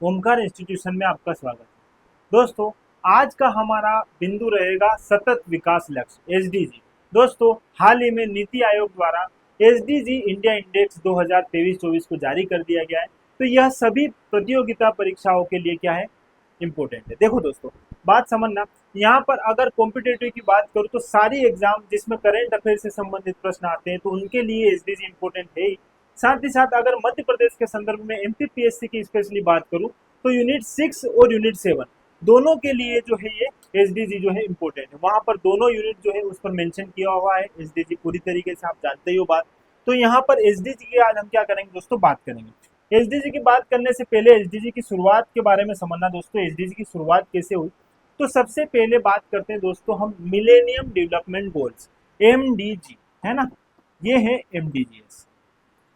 Omkar institution में आपका स्वागत है। दोस्तों, आज का हमारा बिंदु रहेगा सतत विकास लक्ष्य एसडीजी। दोस्तों, हाल ही में नीति आयोग द्वारा एसडीजी इंडिया इंडेक्स 2023-24 को जारी कर दिया गया है। तो यह सभी प्रतियोगिता परीक्षाओं के लिए क्या है, इम्पोर्टेंट है। देखो दोस्तों, बात समझना, यहाँ पर अगर कॉम्पिटेटिव की बात करूँ तो सारी एग्जाम जिसमें करेंट अफेयर से संबंधित प्रश्न आते हैं तो उनके लिए एसडीजी इम्पोर्टेंट है ही। साथ ही साथ अगर मध्य प्रदेश के संदर्भ में एमपीपीएससी की स्पेशली बात करूं तो यूनिट 6 और यूनिट 7 दोनों के लिए जो है ये एसडीजी जो है इम्पोर्टेंट है। वहां पर दोनों यूनिट जो है उस पर मेंशन किया हुआ है एसडीजी पूरी तरीके से, आप जानते ही हो बात। तो यहाँ पर एसडीजी की आज हम क्या करेंगे दोस्तों, बात करेंगे। एसडीजी की बात करने से पहले एसडीजी की शुरुआत के बारे में समझना दोस्तों, एसडीजी की शुरुआत कैसे हुई। तो सबसे पहले बात करते हैं दोस्तों हम मिलेनियम डेवलपमेंट गोल्स, एमडीजी, है ना। ये है एमडीजीएस,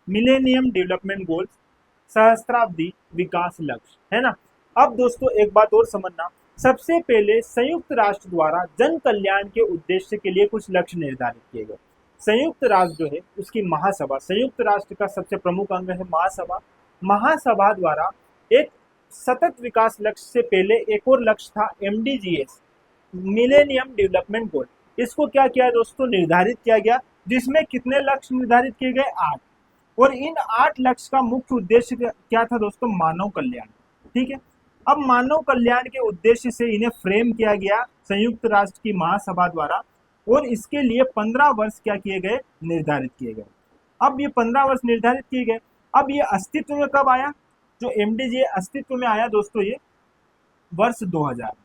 मिलेनियम डेवलपमेंट गोल्स, सहस्त्राब्दी विकास लक्ष्य, है ना। अब दोस्तों एक बात और समझना, सबसे पहले संयुक्त राष्ट्र द्वारा जन कल्याण के उद्देश्य के लिए कुछ लक्ष्य निर्धारित किए गए। संयुक्त राष्ट्र जो है उसकी महासभा, संयुक्त राष्ट्र का सबसे प्रमुख अंग है महासभा। महासभा द्वारा एक सतत विकास लक्ष्य से पहले एक और लक्ष्य था एमडीजीएस, मिलेनियम डेवलपमेंट गोल। इसको क्या किया दोस्तों, निर्धारित किया गया, जिसमें कितने लक्ष्य निर्धारित किए गए, 8। और इन 8 लक्ष्य का मुख्य उद्देश्य क्या था दोस्तों, मानव कल्याण। ठीक है, अब मानव कल्याण के उद्देश्य से इन्हें फ्रेम किया गया संयुक्त राष्ट्र की महासभा द्वारा, और इसके लिए 15 वर्ष क्या किए गए, निर्धारित किए गए। अब ये 15 वर्ष निर्धारित किए गए। अब ये अस्तित्व में कब आया, जो एमडीजी अस्तित्व में आया दोस्तों, ये वर्ष 2000।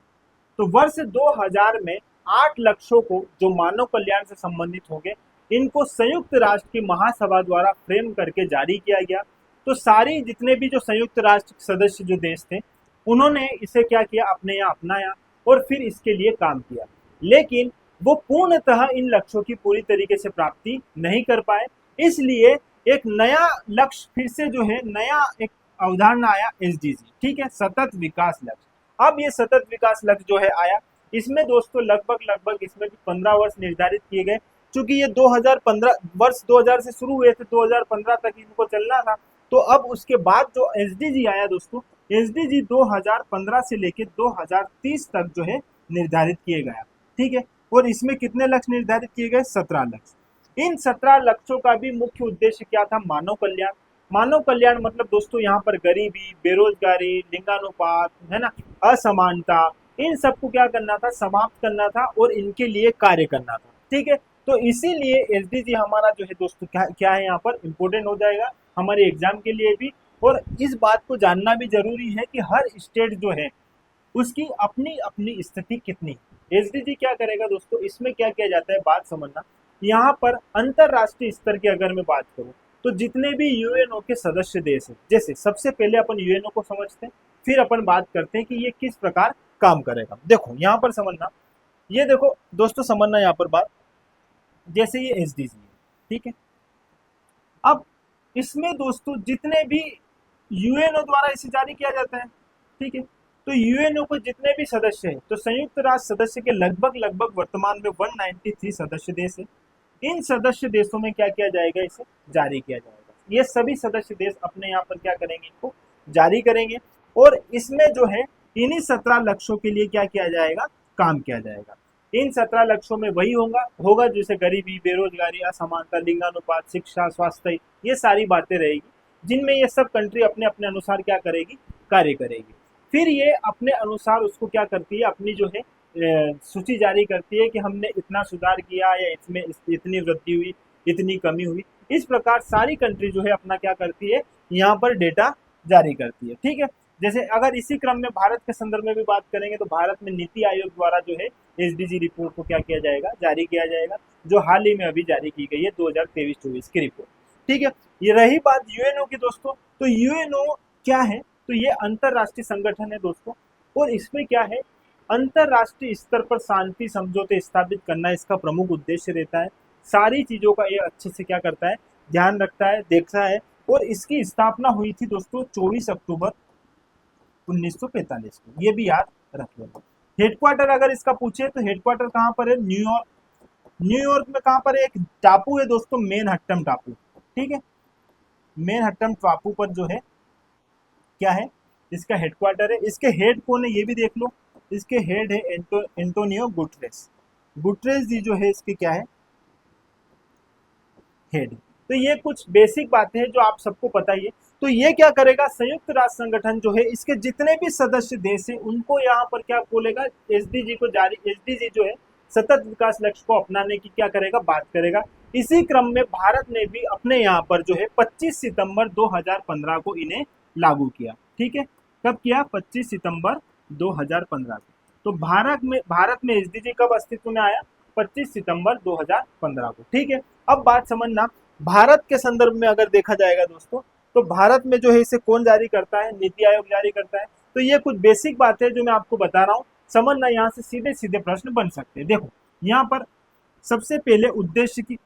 तो वर्ष 2000 में 8 लक्ष्यों को जो मानव कल्याण से संबंधित होंगे, इनको संयुक्त राष्ट्र की महासभा द्वारा फ्रेम करके जारी किया गया। तो सारी जितने भी जो संयुक्त राष्ट्र सदस्य जो देश थे, उन्होंने इसे क्या किया, अपने यहाँ अपनाया और फिर इसके लिए काम किया। लेकिन वो पूर्णतः इन लक्ष्यों की पूरी तरीके से प्राप्ति नहीं कर पाए, इसलिए एक नया लक्ष्य फिर से जो है, नया एक अवधारणा आया एसडीजी। ठीक है, सतत विकास लक्ष्य। अब ये सतत विकास लक्ष्य जो है आया, इसमें दोस्तों लगभग इसमें भी 15 वर्ष निर्धारित किए गए। चूंकि ये 2015 वर्ष 2000 से शुरू हुए थे, 2015 तक इनको चलना था। तो अब उसके बाद जो एसडीजी आया दोस्तों, एसडीजी 2015 से लेकर 2030 तक जो है निर्धारित किए गया। ठीक है, और इसमें कितने लक्ष्य निर्धारित किए गए, 17 लक्ष्य। इन 17 लक्ष्यों का भी मुख्य उद्देश्य क्या था, मानव कल्याण। मानव कल्याण मतलब दोस्तों यहाँ पर गरीबी, बेरोजगारी, लिंगानुपात, है ना, असमानता, इन सबको क्या करना था, समाप्त करना था और इनके लिए कार्य करना था। ठीक है, तो इसीलिए एसडीजी हमारा जो है दोस्तों क्या है, यहाँ पर इंपॉर्टेंट हो जाएगा हमारे एग्जाम के लिए भी। और इस बात को जानना भी जरूरी है कि हर स्टेट जो है उसकी अपनी अपनी स्थिति कितनी। एसडीजी क्या करेगा दोस्तों, इसमें क्या किया जाता है, बात समझना। यहाँ पर अंतरराष्ट्रीय स्तर की अगर मैं बात करूँ तो जितने भी यूएनओ के सदस्य देश हैं, जैसे सबसे पहले अपन यूएनओ को समझते हैं, फिर अपन बात करते हैं कि ये किस प्रकार काम करेगा। देखो यहाँ पर समझना, ये देखो दोस्तों समझना यहाँ पर बात, जैसे ये एसडीजी है, ठीक है। अब इसमें दोस्तों जितने भी यूएनओ द्वारा इसे जारी किया जाता है, ठीक है, तो यूएनओ को जितने भी सदस्य हैं, तो संयुक्त राष्ट्र सदस्य के लगभग वर्तमान में 193 सदस्य देश है। इन सदस्य देशों में क्या किया जाएगा, इसे जारी किया जाएगा। ये सभी सदस्य देश अपने यहाँ पर क्या करेंगे, इनको जारी करेंगे। और इसमें जो है इन्हीं 17 लक्ष्यों के लिए क्या किया जाएगा, काम किया जाएगा। इन 17 लक्ष्यों में वही होगा जैसे गरीबी, बेरोजगारी, असमानता, लिंगानुपात, शिक्षा, स्वास्थ्य, ये सारी बातें रहेगी, जिनमें ये सब कंट्री अपने अपने अनुसार क्या करेगी, कार्य करेगी। फिर ये अपने अनुसार उसको क्या करती है, अपनी जो है सूची जारी करती है कि हमने इतना सुधार किया या इसमें इतनी वृद्धि हुई, इतनी कमी हुई। इस प्रकार सारी कंट्री जो है अपना क्या करती है, यहाँ पर डेटा जारी करती है। ठीक है, जैसे अगर इसी क्रम में भारत के संदर्भ में भी बात करेंगे तो भारत में नीति आयोग द्वारा जो है एसडीजी रिपोर्ट को क्या किया जाएगा, जारी किया जाएगा, जो हाल ही में अभी जारी की गई है 2023-24 की रिपोर्ट। ठीक है, ये रही बात यूएनओ की दोस्तों। तो यूएनओ क्या है, तो ये अंतरराष्ट्रीय संगठन है दोस्तों, और इसमें क्या है, अंतरराष्ट्रीय स्तर पर शांति समझौते स्थापित करना इसका प्रमुख उद्देश्य रहता है। सारी चीजों का ये अच्छे से क्या करता है, ध्यान रखता है, देखता है। और इसकी स्थापना हुई थी दोस्तों 24 अक्टूबर 1945 को, ये भी याद रख लेना। हेडक्वार्टर अगर इसका पूछे तो हेडक्वार्टर कहाँ पर है, न्यूयॉर्क। न्यूयॉर्क में कहाँ पर है, एक टापू है दोस्तों, मैनहट्टन टापू। ठीक है, मैनहट्टन टापू पर जो है क्या है, इसका हेडक्वार्टर है। इसके हेड कौन है ये भी देख लो, इसके हेड है एंटोनियो गुटरेस। गुटरेस जी जो है इसके क्या है, हेड। तो ये कुछ बेसिक बातें हैं जो आप सबको पता ही है। तो ये क्या करेगा, संयुक्त राष्ट्र संगठन जो है इसके जितने भी सदस्य देश है उनको यहाँ पर क्या बोलेगा, एसडीजी को जारी, एसडीजी जो है सतत विकास लक्ष्य को अपनाने की क्या करेगा, बात करेगा। इसी क्रम में भारत ने भी अपने यहाँ पर जो है 25 सितंबर 2015 को इन्हें लागू किया। ठीक है, कब किया, 25 सितंबर 2015 को। तो भारत में एसडीजी कब अस्तित्व में आया, 25 सितंबर 2015 को। ठीक है, अब बात समझना, भारत के संदर्भ में अगर देखा जाएगा दोस्तों, तो भारत में जो है इसे कौन जारी करता है, नीति आयोग जारी करता है। तो ये कुछ बेसिक बात है जो मैं आपको बता रहा हूँ, समझना, यहाँ से सीधे सीधे प्रश्न बन सकते हैं। देखो यहाँ पर सबसे पहले उद्देश्य की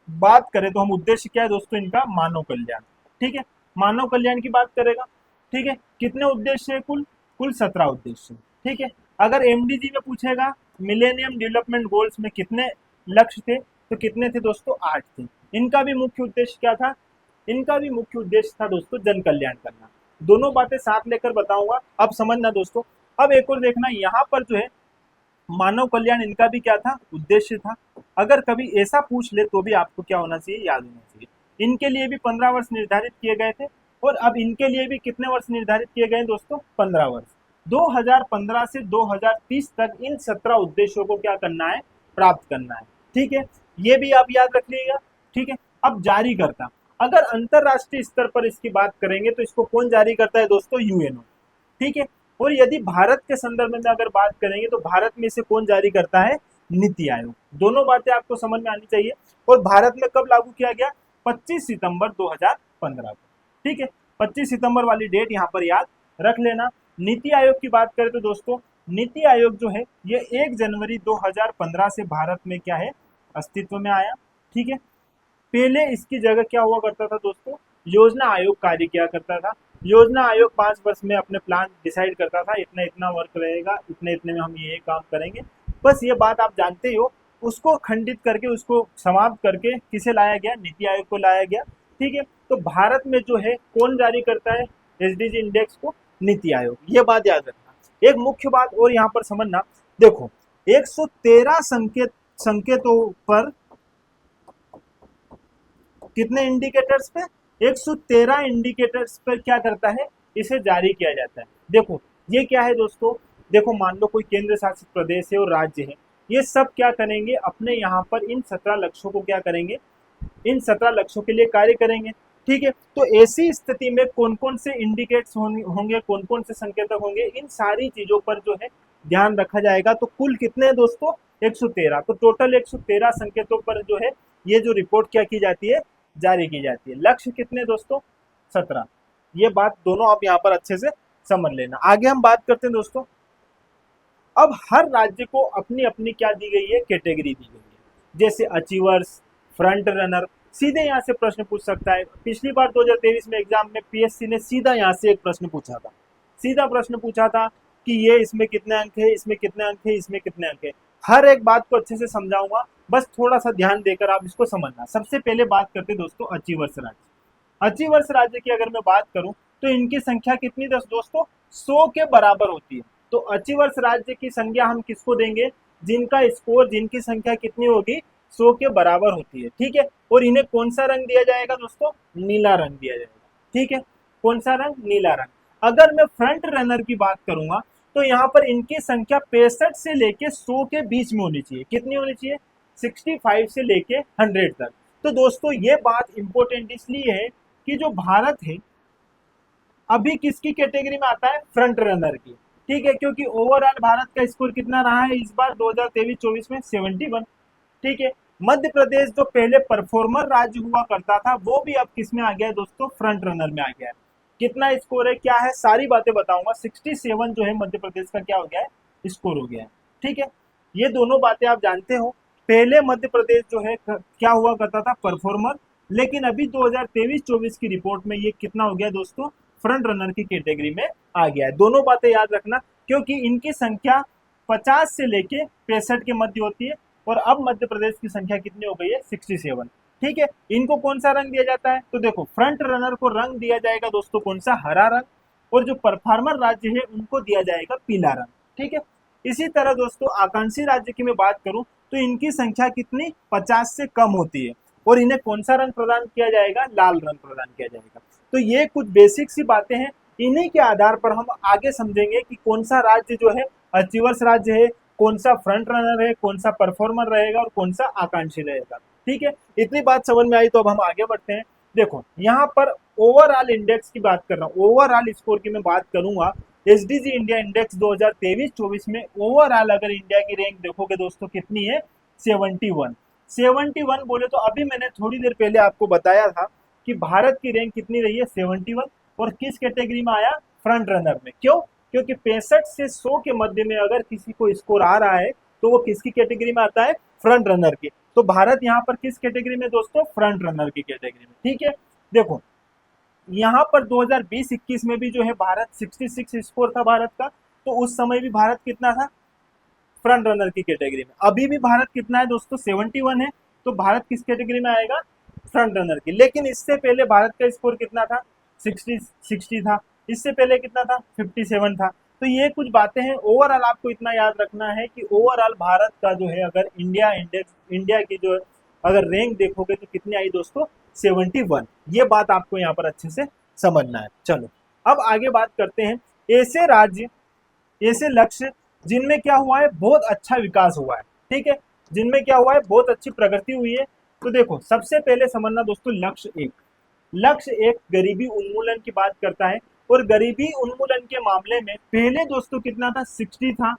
बात करें तो हम उद्देश्य क्या है दोस्तों, इनका मानव कल्याण। ठीक है, मानव कल्याण की बात करेगा। ठीक है, कितने उद्देश्य है, कुल 17 उद्देश्य। ठीक है, अगर एमडीजी में पूछेगा मिलेनियम डेवलपमेंट गोल्स में कितने लक्ष्य थे, तो कितने थे दोस्तों, 8 थे। इनका भी मुख्य उद्देश्य क्या था, इनका भी मुख्य उद्देश्य था दोस्तों जन कल्याण करना। दोनों बातें साथ लेकर बताऊंगा, अब समझना दोस्तों। अब एक और देखना, यहाँ पर जो है मानव कल्याण इनका भी क्या था, उद्देश्य था। अगर कभी ऐसा पूछ ले तो भी आपको क्या होना चाहिए, याद होना चाहिए। इनके लिए भी 15 वर्ष निर्धारित किए गए थे, और अब इनके लिए भी कितने वर्ष निर्धारित किए गए दोस्तों, 15 वर्ष। 2015 से 2030 तक इन 17 उद्देश्यों को क्या करना है, प्राप्त करना है। ठीक है, ये भी आप याद रख लीजिएगा। ठीक है, अब जारी करता, अगर अंतरराष्ट्रीय स्तर पर इसकी बात करेंगे तो इसको कौन जारी करता है दोस्तों, यूएनओ। ठीक है, और यदि भारत के संदर्भ में अगर बात करेंगे तो भारत में इसे कौन जारी करता है, नीति आयोग। दोनों बातें आपको समझ में आनी चाहिए। और भारत में कब लागू किया गया, 25 सितंबर 2015 को। ठीक है, 25 सितंबर वाली डेट यहाँ पर याद रख लेना। नीति आयोग की बात करें तो दोस्तों, नीति आयोग जो है ये 1 जनवरी 2015 से भारत में क्या है, अस्तित्व में आया। ठीक है, पहले इसकी जगह क्या हुआ करता था दोस्तों, योजना आयोग कार्य किया करता था। योजना आयोग 5 वर्ष में अपने प्लान डिसाइड करता था, इतना इतना वर्क रहेगा, इतने इतने में हम ये काम करेंगे। बस ये बात आप जानते ही हो। उसको खंडित करके, उसको समाप्त करके किसे लाया गया, नीति आयोग को लाया गया। ठीक है, तो भारत में जो है कौन जारी करता है एसडीजी इंडेक्स को, नीति आयोग। ये बात याद रखना। एक मुख्य बात और यहाँ पर समझना, देखो 113 संकेतों पर, कितने इंडिकेटर्स पे, 113 इंडिकेटर्स पर क्या करता है, इसे जारी किया जाता है। देखो ये क्या है दोस्तों, देखो मान लो कोई केंद्र शासित प्रदेश है और राज्य है, ये सब क्या करेंगे, अपने यहाँ पर इन 17 लक्ष्यों को क्या करेंगे, इन 17 लक्ष्यों के लिए कार्य करेंगे। ठीक है, तो ऐसी स्थिति में कौन कौन से इंडिकेट्स होंगे, कौन कौन से संकेतक होंगे, इन सारी चीजों पर जो है ध्यान रखा जाएगा। तो कुल कितने दोस्तों, 113। तो टोटल 113 संकेतों पर जो है ये जो रिपोर्ट क्या की जाती है, जारी की जाती है। लक्ष्य कितने दोस्तों, 17। ये बात दोनों आप यहाँ पर अच्छे से समझ लेना। आगे हम बात करते हैं दोस्तों, अब हर राज्य को अपनी अपनी क्या दी गई है, कैटेगरी दी गई है। जैसे अचीवर्स, फ्रंट रनर, सीधे यहाँ से प्रश्न पूछ सकता है। पिछली बार 2023 में एग्जाम में पीएससी ने सीधा यहाँ से एक प्रश्न पूछा था, सीधा प्रश्न पूछा था कि ये इसमें कितने अंक है, इसमें कितने अंक है, इसमें कितने अंक है। हर एक बात को अच्छे से समझाऊंगा, बस थोड़ा सा ध्यान देकर आप इसको समझना। सबसे पहले बात करते हैं दोस्तों अचीवर्स राज्य। अचीवर्स राज्य की अगर मैं बात करूं तो इनकी संख्या कितनी दोस्तों, 100 के बराबर होती है। तो अचीवर्स राज्य की संख्या हम किसको देंगे, जिनका स्कोर, जिनकी संख्या कितनी होगी, 100 के बराबर होती है। ठीक है, और इन्हें कौन सा रंग दिया जाएगा दोस्तों, नीला रंग दिया जाएगा। ठीक है, कौन सा रंग, नीला रंग। अगर मैं फ्रंट रनर की बात करूंगा तो यहाँ पर इनकी संख्या 65 से लेके 100 के बीच में होनी चाहिए। कितनी होनी चाहिए, 65 से लेके 100 तक। तो दोस्तों ये बात इंपॉर्टेंट इसलिए है कि जो भारत है अभी किसकी कैटेगरी में आता है, फ्रंट रनर की। ठीक है, क्योंकि ओवरऑल भारत का स्कोर कितना रहा है इस बार 2023-24 में, 71। ठीक है, मध्य प्रदेश जो पहले परफॉर्मर राज्य हुआ करता था वो भी अब किस में आ गया है दोस्तों, फ्रंट रनर में आ गया है। कितना स्कोर है, क्या है, सारी बातें बताऊंगा। 67 जो है मध्य प्रदेश का क्या हो गया है, स्कोर हो गया है। ठीक है, ये दोनों बातें आप जानते हो। पहले मध्य प्रदेश जो है क्या हुआ करता था, परफॉर्मर, लेकिन अभी 2023-24 की रिपोर्ट में ये कितना हो गया दोस्तों, फ्रंट रनर की कैटेगरी में आ गया है। दोनों बातें याद रखना, क्योंकि इनकी संख्या 50 से लेके 65 के मध्य होती है, और अब मध्य प्रदेश की संख्या कितनी हो गई है, 67। ठीक है, इनको कौन सा रंग दिया जाता है, तो देखो फ्रंट रनर को रंग दिया जाएगा दोस्तों कौन सा, हरा रंग। और जो परफॉर्मर राज्य है उनको दिया जाएगा पीला रंग। ठीक है, इसी तरह दोस्तों आकांक्षी राज्य की मैं बात करूं तो इनकी संख्या कितनी 50 से कम होती है और इन्हें कौन सा रंग प्रदान किया जाएगा, लाल रंग प्रदान किया जाएगा। तो ये कुछ बेसिक सी बातें हैं, इन्हीं के आधार पर हम आगे समझेंगे कि कौन सा राज्य जो है अचीवर्स राज्य है, कौन सा फ्रंट रनर है, कौन सा परफॉर्मर रहेगा और कौन सा आकांक्षी रहेगा। ठीक है, इतनी बात समझ में आई तो अब हम आगे बढ़ते हैं। देखो यहाँ पर ओवरऑल इंडेक्स की बात कर रहा हूँ, ओवरऑल स्कोर की मैं बात करूंगा। एसडीजी इंडिया इंडेक्स 2023-24 में ओवरऑल अगर इंडिया की रैंक देखोगे दोस्तों कितनी है, 71। 71 बोले तो अभी मैंने थोड़ी देर पहले आपको बताया था कि भारत की रैंक कितनी रही है, 71। और किस कैटेगरी में आया, फ्रंट रनर में। क्यों, क्योंकि 65 से 100 के मध्य में अगर किसी को स्कोर आ रहा है तो वो किसकी कैटेगरी में आता है, फ्रंट रनर की। तो भारत यहाँ पर किस कैटेगरी में दोस्तों, फ्रंट रनर की कैटेगरी में। ठीक है, देखो यहाँ पर 2020-21 में भी जो है भारत 66 स्कोर था भारत का, तो उस समय भी भारत कितना था, फ्रंट रनर की कैटेगरी में। अभी भी भारत कितना है दोस्तों, 71 है, तो भारत किस कैटेगरी में आएगा, फ्रंट रनर की। लेकिन इससे पहले भारत का स्कोर कितना था, 60 था। इससे पहले कितना था, 57 था। तो ये कुछ बातें हैं। ओवरऑल आपको इतना याद रखना है कि ओवरऑल भारत का जो है अगर इंडिया की जो अगर रैंक देखोगे तो कितनी आई दोस्तों, 71। ये बात आपको यहाँ पर अच्छे से समझना है। चलो अब आगे बात करते हैं ऐसे राज्य, ऐसे लक्ष्य जिनमें क्या हुआ है, बहुत अच्छा विकास हुआ है। ठीक है, जिनमें क्या हुआ है, बहुत अच्छी प्रगति हुई है। तो देखो सबसे पहले समझना दोस्तों, लक्ष्य एक गरीबी उन्मूलन की बात करता है। और गरीबी उन्मूलन के मामले में पहले दोस्तों कितना था, 60 था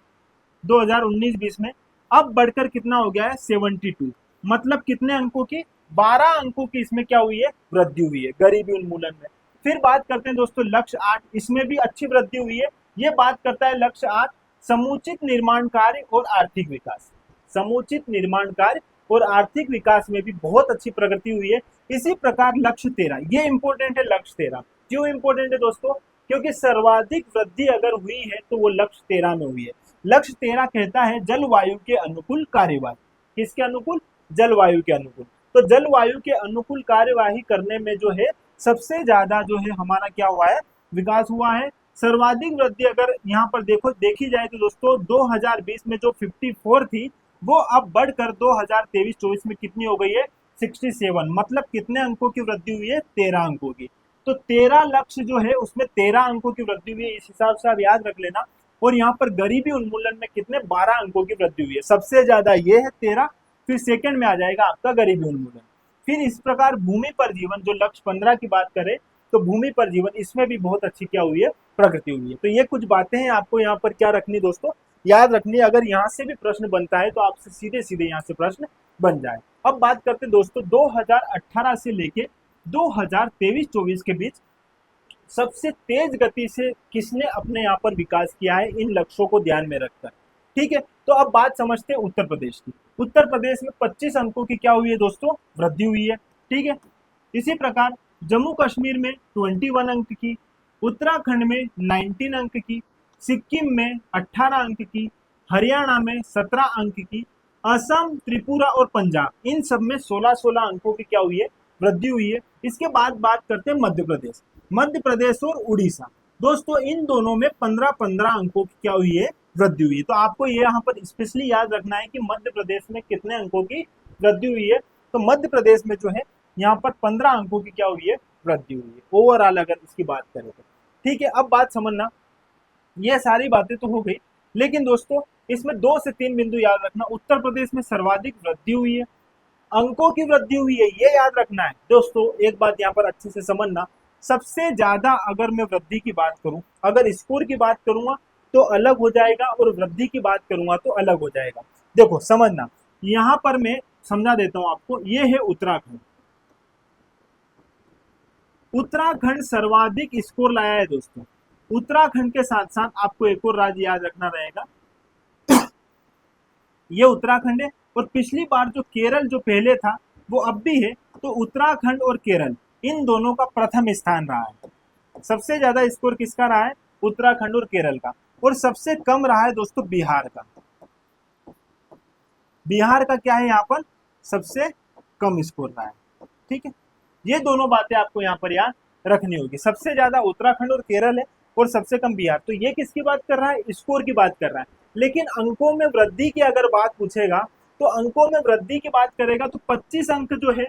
2019-20 में, अब बढ़कर कितना हो गया है, 72। मतलब कितने अंकों की, 12 अंकों की इसमें क्या हुई है, वृद्धि हुई है गरीबी उन्मूलन में। फिर बात करते हैं दोस्तों लक्ष्य 8, इसमें भी अच्छी वृद्धि हुई है। ये बात करता है लक्ष्य 8, समुचित निर्माण कार्य और आर्थिक विकास। समुचित निर्माण कार्य और आर्थिक विकास में भी बहुत अच्छी प्रगति हुई है। इसी प्रकार लक्ष्य 13, ये इंपॉर्टेंट है लक्ष्य 13। क्यों इंपॉर्टेंट है दोस्तों, क्योंकि सर्वाधिक वृद्धि अगर हुई है तो वो लक्ष्य 13 में हुई है। लक्ष्य 13 कहता है जलवायु के अनुकूल कार्यवाही। किसके अनुकूल, जलवायु के अनुकूल। तो जलवायु के अनुकूल कार्यवाही करने में जो है सबसे ज्यादा जो है हमारा क्या हुआ है, विकास हुआ है। सर्वाधिक वृद्धि अगर यहाँ पर देखी जाए तो दोस्तों 2020 में जो 54 थी वो अब बढ़कर 2023-24 में कितनी हो गई है, 67। मतलब कितने अंकों की वृद्धि हुई है, 13 अंकों की। तो 13 लक्ष्य जो है उसमें 13 अंकों की वृद्धि हुई है, इस हिसाब से आप याद रख लेना। और यहाँ पर गरीबी उन्मूलन में कितने, 12 अंकों की वृद्धि हुई है। सबसे ज्यादा ये है 13, फिर सेकंड में आ जाएगा आपका गरीबी उन्मूलन। फिर इस प्रकार भूमि पर जीवन, जो लक्ष्य 15 की बात करें तो भूमि पर जीवन, इसमें भी बहुत अच्छी क्या हुई है, प्रगति हुई है। तो ये कुछ बातें हैं आपको यहाँ पर क्या रखनी दोस्तों, याद रखनी। अगर यहाँ से भी प्रश्न बनता है तो आपसे सीधे सीधे यहाँ से प्रश्न बन जाए। अब बात करते हैं दोस्तों 2018 से लेके 2023-24 के बीच सबसे तेज गति से किसने अपने यहाँ पर विकास किया है, इन लक्ष्यों को ध्यान में रखकर। ठीक है, तो अब बात समझते हैं उत्तर प्रदेश की। उत्तर प्रदेश में 25 अंकों की क्या हुई है दोस्तों, वृद्धि हुई है। ठीक है, इसी प्रकार जम्मू कश्मीर में 21 अंक की, उत्तराखंड में 19 अंक की, सिक्किम में 18 अंक की, हरियाणा में 17 अंक की, असम, त्रिपुरा और पंजाब इन सब में 16-16 अंकों की क्या हुई है, वृद्धि हुई है। इसके बाद बात करते हैं मध्य प्रदेश और उड़ीसा। दोस्तों इन दोनों में 15-15 अंकों की क्या हुई है, वृद्धि हुई है। तो आपको ये यहाँ पर स्पेशली याद रखना है कि मध्य प्रदेश में कितने अंकों की वृद्धि हुई है। तो मध्य प्रदेश में जो है यहाँ पर 15 अंकों की क्या हुई है, वृद्धि हुई है ओवरऑल अगर इसकी बात करें तो। ठीक है, अब बात समझना, ये सारी बातें तो हो गई, लेकिन दोस्तों इसमें 2 से 3 बिंदु याद रखना। उत्तर प्रदेश में सर्वाधिक वृद्धि हुई है, अंकों की वृद्धि हुई है, ये याद रखना है दोस्तों। एक बात यहाँ पर अच्छे से समझना, सबसे ज्यादा अगर मैं वृद्धि की बात करूं, अगर स्कोर की बात करूंगा तो अलग हो जाएगा और वृद्धि की बात करूंगा तो अलग हो जाएगा। देखो समझना, यहाँ पर मैं समझा देता हूं आपको। ये है उत्तराखंड, उत्तराखंड सर्वाधिक स्कोर लाया है दोस्तों। उत्तराखंड के साथ साथ आपको एक और राज्य याद रखना रहेगा, ये उत्तराखंड है। और पिछली बार जो केरल जो पहले था वो अब भी है, तो उत्तराखंड और केरल इन दोनों का प्रथम स्थान रहा है। सबसे ज्यादा स्कोर किसका रहा है, उत्तराखंड और केरल का। और सबसे कम रहा है दोस्तों बिहार का। बिहार का क्या है यहाँ पर, सबसे कम स्कोर रहा है। ठीक है, ये दोनों बातें आपको यहाँ पर याद रखनी होगी। सबसे ज्यादा उत्तराखंड और केरल है, और सबसे कम बिहार। तो ये किसकी बात कर रहा है? स्कोर की बात कर रहा है। लेकिन अंकों में वृद्धि की अगर बात पूछेगा तो अंकों में वृद्धि की बात करेगा तो 25 अंक जो है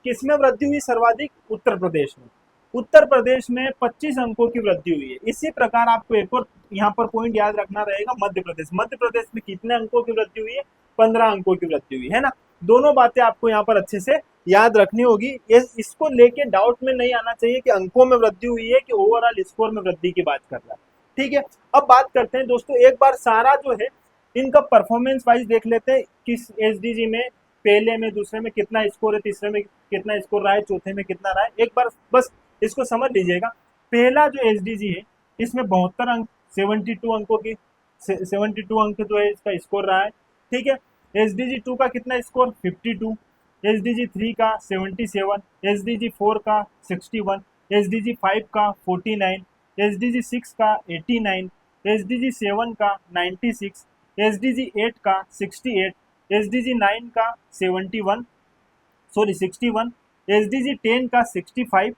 किसमें वृद्धि हुई सर्वाधिक? उत्तर प्रदेश में। उत्तर प्रदेश में 25 अंकों की वृद्धि हुई है। इसी प्रकार आपको एक और यहाँ पर पॉइंट याद रखना रहेगा, मध्य प्रदेश। मध्य प्रदेश में कितने अंकों की वृद्धि हुई है? 15 अंकों की वृद्धि हुई है ना। दोनों बातें आपको यहाँ पर अच्छे से याद रखनी होगी। ये इसको लेके डाउट में नहीं आना चाहिए कि अंकों में वृद्धि हुई है कि ओवरऑल स्कोर में वृद्धि की बात कर रहा है। ठीक है, अब बात करते हैं दोस्तों, एक बार सारा जो है इनका परफॉर्मेंस वाइज देख लेते हैं। किस एसडीजी में पहले में, दूसरे में कितना स्कोर है, तीसरे में कितना स्कोर रहा है, चौथे में कितना रहा है। एक बार बस इसको समझ लीजिएगा। पहला जो एसडीजी है इसमें 72 अंक, 72 अंकों की 72 अंक जो है इसका स्कोर रहा है। ठीक है, एसडीजी 2 का कितना स्कोर? 52। एसडीजी 3 का 77, एसडीजी 4 का 61, एसडीजी 5 का 49, एसडीजी 6 का 89, एसडीजी 7 का 96, एसडीजी 8 का 68, एसडीजी 9 का 71, सॉरी 61, एसडीजी 10 का 65,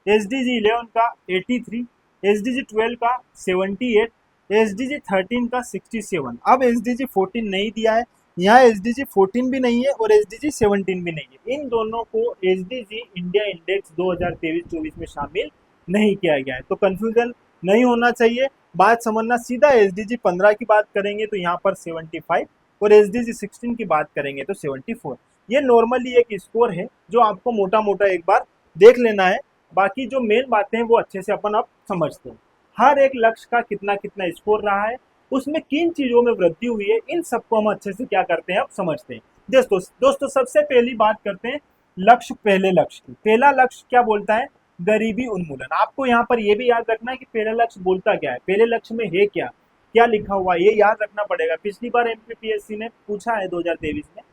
एसडीजी 11 का 83, एसडीजी 12 का 78, एसडीजी 13 का 67। अब एसडीजी 14 नहीं दिया है, यहाँ एसडीजी 14 भी नहीं है और एसडीजी 17 भी नहीं है। इन दोनों को एसडीजी इंडिया इंडेक्स 2023-24 में शामिल नहीं किया गया है। तो कंफ्यूजन नहीं होना चाहिए, बात समझना। सीधा एसडीजी 15 की बात करेंगे तो यहाँ पर 75 और एसडीजी 16 की बात करेंगे तो 74। ये नॉर्मली एक स्कोर है जो आपको मोटा मोटा एक बार देख लेना है। बाकी जो मेन बातें हैं वो अच्छे से अपन अब समझते हैं। हर एक लक्ष्य का कितना कितना स्कोर रहा है, उसमें किन चीजों में वृद्धि हुई है, इन सबको हम अच्छे से क्या करते हैं अब समझते हैं। दोस्तों सबसे पहली बात करते हैं लक्ष्य, पहले लक्ष्य की। पहला लक्ष्य क्या बोलता है? गरीबी उन्मूलन। आपको यहाँ पर यह भी याद रखना है कि पहला लक्ष्य बोलता क्या है, पहले लक्ष्य में है क्या, क्या लिखा हुआ है, ये याद रखना पड़ेगा। पिछली बार एमपीपीएससी ने पूछा है 2023 में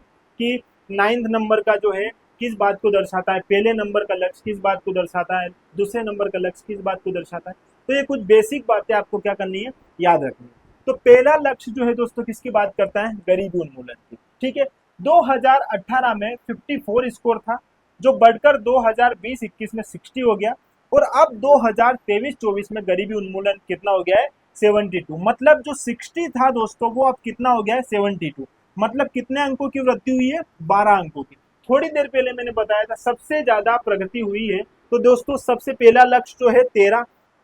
कि 9th नंबर का जो है किस बात को दर्शाता है, पहले नंबर का लक्ष्य किस बात को दर्शाता है, दूसरे नंबर का लक्ष्य किस बात को दर्शाता है। तो ये कुछ बेसिक बातें आपको क्या करनी है, याद रखनी है। तो पहला लक्ष्य जो है दोस्तों किसकी बात करता है? गरीबी उन्मूलन की। ठीक है, 2018 में 54 स्कोर था जो बढ़कर 2020-21 में 60 हो गया और अब 2023-24 में गरीबी उन्मूलन कितना हो गया है? 72। मतलब जो 60 था दोस्तों वो अब कितना हो गया है? 72। मतलब कितने अंकों की वृद्धि हुई है? 12 अंकों की। थोड़ी देर पहले मैंने बताया था सबसे ज्यादा प्रगति हुई है। तो दोस्तों सबसे पहला लक्ष्य जो है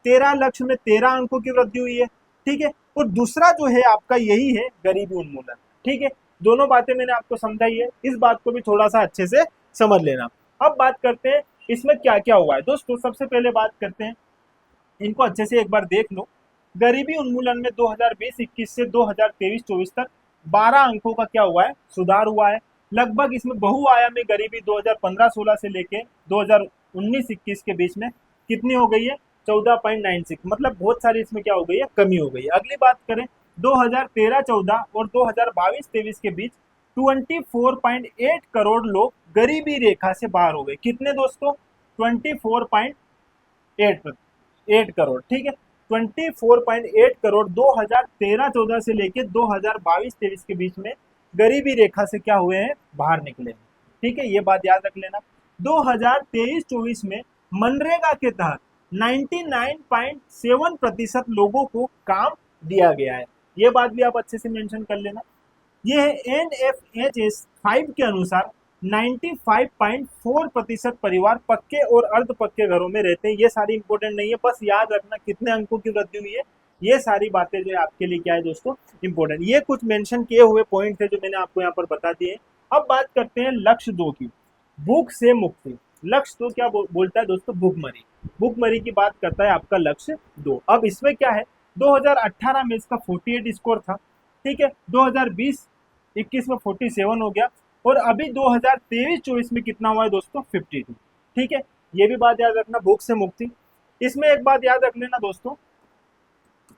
13 लक्ष्य में 13 अंकों की वृद्धि हुई है। ठीक है, और दूसरा जो है आपका यही है गरीबी उन्मूलन। ठीक है, दोनों बातें मैंने आपको समझाई है, इस बात को भी थोड़ा सा अच्छे से समझ लेना। अब बात करते हैं इसमें क्या क्या हुआ है। दोस्तों सबसे पहले बात करते हैं, इनको अच्छे से एक बार देख लो। गरीबी उन्मूलन में 2020-21 से 2023-24 तक 12 अंकों का क्या हुआ है? सुधार हुआ है। लगभग इसमें बहुआयामी गरीबी 2015-16 से लेके 2019-21 के बीच में कितनी हो गई है? 14.96। मतलब बहुत सारी इसमें क्या हो गई है? कमी हो गई है। अगली बात करें 2013-14 और 2022-23 के बीच 24.8 करोड़ लोग गरीबी रेखा से बाहर हो गए। कितने दोस्तों? 24.8 करोड़। ठीक है, 24.8 करोड़ 2013-14 से लेकर 2022-23 के बीच में गरीबी रेखा से क्या हुए हैं? बाहर निकले हैं। ठीक है, ये बात याद रख लेना। 2023-24 में मनरेगा के तहत 99.7% लोगों को काम दिया गया है। ये बात भी आप अच्छे से मेंशन कर लेना। ये है NFHS 5 के अनुसार 95.4% परिवार पक्के और अर्ध पक्के घरों में रहते हैं। ये सारी इंपॉर्टेंट नहीं है, बस याद रखना कितने अंकों की वृद्धि हुई है। ये सारी बातें जो है आपके लिए क्या है दोस्तों? इंपॉर्टेंट। ये कुछ मेंशन किए हुए पॉइंट है जो मैंने आपको यहाँ पर बता दिए। अब बात करते हैं लक्ष्य 2 की, भूख से मुक्ति। लक्ष्य 2 क्या बोलता है दोस्तों? भूखमरी। भूखमरी की बात करता है आपका लक्ष्य 2। अब इसमें क्या है? 2018 में इसका 48 स्कोर था। ठीक है, 2020-21 में 47 हो गया और अभी 2023-24 में कितना हुआ है दोस्तों? 52। ठीक है, ये भी बात याद रखना, भूख से मुक्ति। इसमें एक बात याद रख लेना दोस्तों,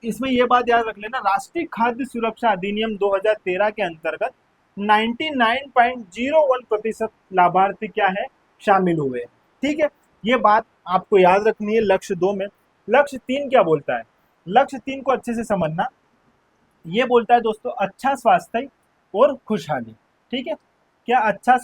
इसमें यह बात याद रख लेना, राष्ट्रीय खाद्य सुरक्षा अधिनियम 2013 के अंतर्गत 99.01% लाभार्थी क्या है? शामिल हुए। ठीक है, ये बात आपको याद रखनी है लक्ष्य 2 में। लक्ष्य 3 क्या बोलता है? लक्ष्य 3 को अच्छे से समझना। ये बोलता है दोस्तों अच्छा स्वास्थ्य और खुशहाली। ठीक है, क्या? अच्छा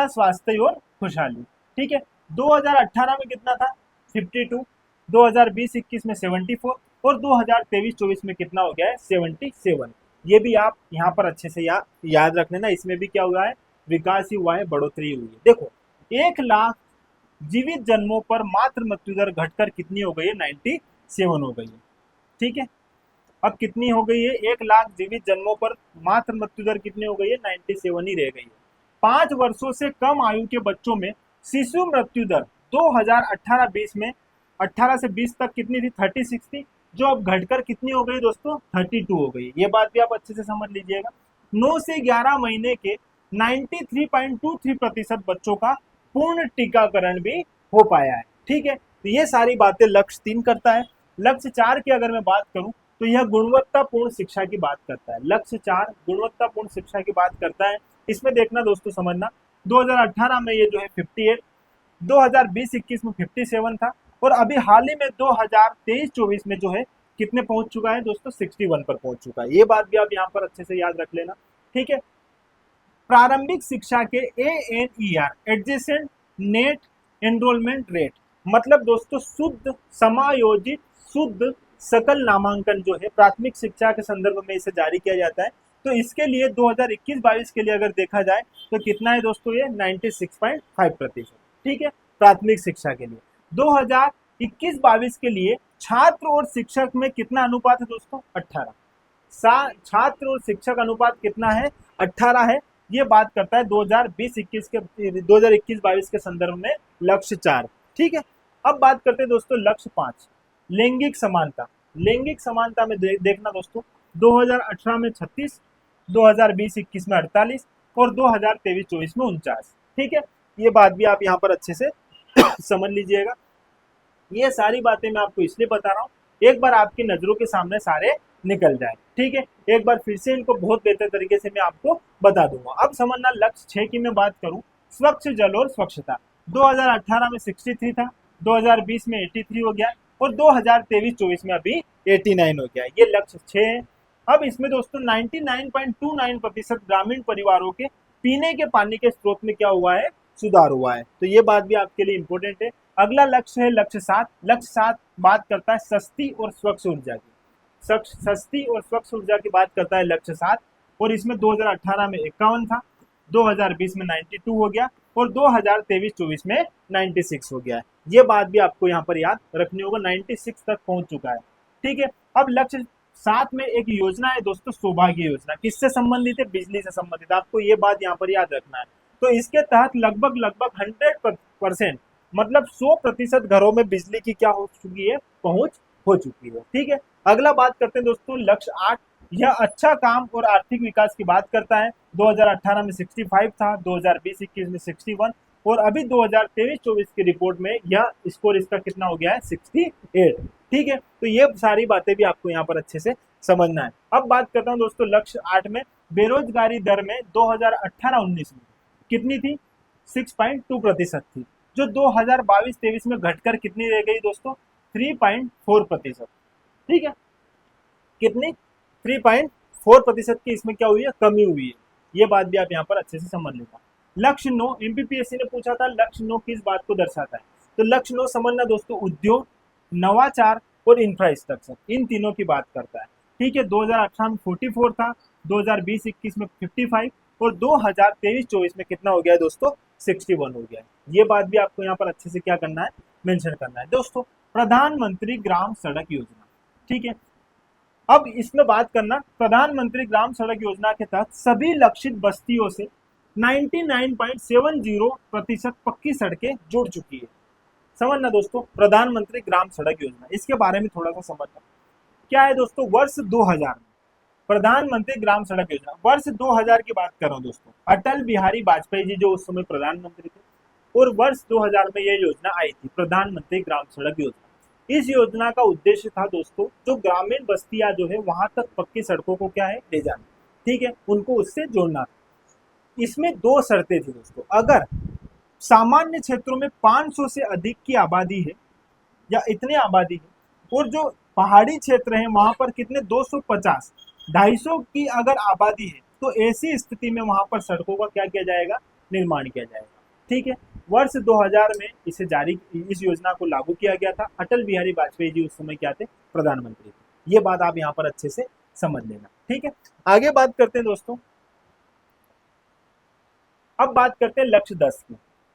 स्वास्थ्य और खुशहाली। ठीक है, 2018 में कितना था? 52। 2020-21 में 74 और 2023-24 में कितना हो गया है 77। ये भी आप यहाँ पर अच्छे से याद रख लेना, इसमें भी क्या हुआ है विकास ही हुआ है, बढ़ोतरी हुई है। देखो 1 लाख जीवित जन्मों पर मात्र मृत्यु दर घटकर कितनी हो गई है 97 हो गई है। ठीक है, अब कितनी हो गई है 1 लाख जीवित जन्मों पर मात्र मृत्यु दर कितनी हो गई है 97 ही रह गई है। 5 वर्षों से कम आयु के बच्चों में शिशु मृत्यु दर 2018-20 में 18 से 20 तक कितनी थी 36 थी, जो अब घटकर कितनी हो गई दोस्तों 32 हो गई। ये बात भी आप अच्छे से समझ लीजिएगा। 9 से 11 महीने के 93.23% बच्चों का पूर्ण टीकाकरण भी हो पाया है। ठीक है, तो ये सारी बातें लक्ष्य 3 करता है। लक्ष्य 4 की अगर मैं बात करूं तो यह गुणवत्तापूर्ण शिक्षा की बात करता है। लक्ष्य 4 गुणवत्तापूर्ण शिक्षा की बात करता है। इसमें देखना दोस्तों समझना, 2018 में ये जो है 58, 2020-21 में 57 था और अभी हाल ही में 2023-24 में जो है कितने पहुंच चुका है दोस्तों 61 पर पहुंच चुका है। ये बात भी आप यहाँ पर अच्छे से याद रख लेना। ठीक है, प्रारंभिक शिक्षा के ANER adjacent net enrolment rate, मतलब दोस्तों शुद्ध समायोजित शुद्ध सकल नामांकन जो है प्राथमिक शिक्षा के संदर्भ में इसे जारी किया जाता है। तो इसके लिए 2021-22 के लिए अगर देखा जाए तो कितना है दोस्तों ये 96.5%। ठीक है, प्राथमिक शिक्षा के लिए 2021-22 के लिए छात्र और शिक्षक में कितना अनुपात है दोस्तों 18। छात्र और शिक्षक अनुपात कितना है 18 है। ये बात करता है 2021-22 के संदर्भ में लक्ष्य 4। ठीक है, अब बात करते हैं दोस्तों लक्ष्य 5 लैंगिक समानता। लैंगिक समानता में देखना दोस्तों 2018 में 36, 2020-21 में 48 और 2023-24 में 49। ठीक है, ये बात भी आप यहाँ पर अच्छे से समझ लीजिएगा। ये सारी बातें मैं आपको इसलिए बता रहा हूँ एक बार आपकी नजरों के सामने सारे निकल जाए। ठीक है, एक बार फिर से इनको बहुत बेहतर तरीके से मैं आपको बता दूंगा। अब समझना लक्ष्य 6 की मैं बात करूं, स्वच्छ जल और स्वच्छता। 2018 में 63 था, 2020 में 83 हो गया और 2023-24 में अभी 89 हो गया। ये लक्ष्य 6 है। अब इसमें दोस्तों 99.29% ग्रामीण परिवारों के पीने के पानी के स्रोत में क्या हुआ है सुधार हुआ है। तो ये बात भी आपके लिए इंपॉर्टेंट है। अगला लक्ष्य है लक्ष्य 7। लक्ष्य 7 बात करता है सस्ती और स्वच्छ ऊर्जा की। सस्ती और स्वच्छ ऊर्जा की बात करता है लक्ष्य 7 और इसमें 2018 में 51 था, 2020 में 92 हो गया और 2023-24 में 96 हो गया है। ये बात भी आपको यहाँ पर याद रखनी होगा, 96 तक पहुंच चुका है। ठीक है, अब लक्ष्य 7 में एक योजना है दोस्तों सौभाग्य योजना। किससे संबंधित है बिजली से संबंधित, आपको ये बात यहाँ पर याद रखना है। तो इसके तहत लगभग 100% मतलब 100% घरों में बिजली की क्या हो चुकी है पहुंच हो चुकी है। ठीक है, अगला बात करते हैं दोस्तों लक्ष्य 8। यह अच्छा काम और आर्थिक विकास की बात करता है। 2018 में 65 था, 2020-21 में 61 और अभी 2023-24 की रिपोर्ट में यह स्कोर इसका कितना हो गया है 68। ठीक है, तो ये सारी बातें भी आपको यहाँ पर अच्छे से समझना है। अब बात करता हूँ दोस्तों लक्ष्य 8 में बेरोजगारी दर में 2018-19 में कितनी थी 6.2% थी, जो 2022-23 में घटकर कितनी रह गई दोस्तों 3.4%। ठीक है, कितनी 3.4% की इसमें क्या हुई है कमी हुई है। ये बात भी आप यहाँ पर अच्छे से समझ लेना। लक्ष्य 9 एमपीपीएससी ने पूछा था लक्ष्य 9 किस बात को दर्शाता है। तो लक्ष्य 9 समझना दोस्तों उद्योग, नवाचार और इंफ्रास्ट्रक्चर, इन तीनों की बात करता है। ठीक है, 2018 में 44 था, 2020-21 में 55 और 2023-24 में कितना हो गया है दोस्तों 61 हो गया है। ये बात भी आपको यहाँ पर अच्छे से क्या करना है मेंशन करना है दोस्तों। प्रधानमंत्री ग्राम सड़क योजना। ठीक है, अब इसमें बात करना प्रधानमंत्री ग्राम सड़क योजना के तहत सभी लक्षित बस्तियों से 99.70% पक्की सड़कें जुड़ चुकी है। समझना दोस्तों प्रधानमंत्री ग्राम सड़क योजना, इसके बारे में थोड़ा सा समझना क्या है दोस्तों। वर्ष 2000 में प्रधानमंत्री ग्राम सड़क योजना, वर्ष 2000 की बात कर रहा हूं दोस्तों, अटल बिहारी वाजपेयी जी जो उस समय प्रधानमंत्री थे और वर्ष 2000 में यह योजना आई थी प्रधानमंत्री ग्राम सड़क योजना। इस योजना का उद्देश्य था दोस्तों जो ग्रामीण बस्तियां जो है वहां तक पक्की सड़कों को क्या है ले जाना। ठीक है, उनको उससे जोड़ना। इसमें 2 शर्तें थी दोस्तों, अगर सामान्य क्षेत्रों में 500 से अधिक की आबादी है या इतने आबादी है और जो पहाड़ी क्षेत्र है वहां पर कितने 250 250 की अगर आबादी है तो ऐसी स्थिति में वहां पर सड़कों का क्या किया जाएगा निर्माण किया जाएगा। ठीक है। वर्ष 2000 में इस योजना को लागू किया गया था। अटल बिहारी वाजपेयी जी उस समय क्या थे, प्रधानमंत्री थे। ये बात आप यहाँ पर अच्छे से समझ लेना, ठीक है। आगे बात करते हैं दोस्तों, अब बात करते हैं लक्ष्य 10 की।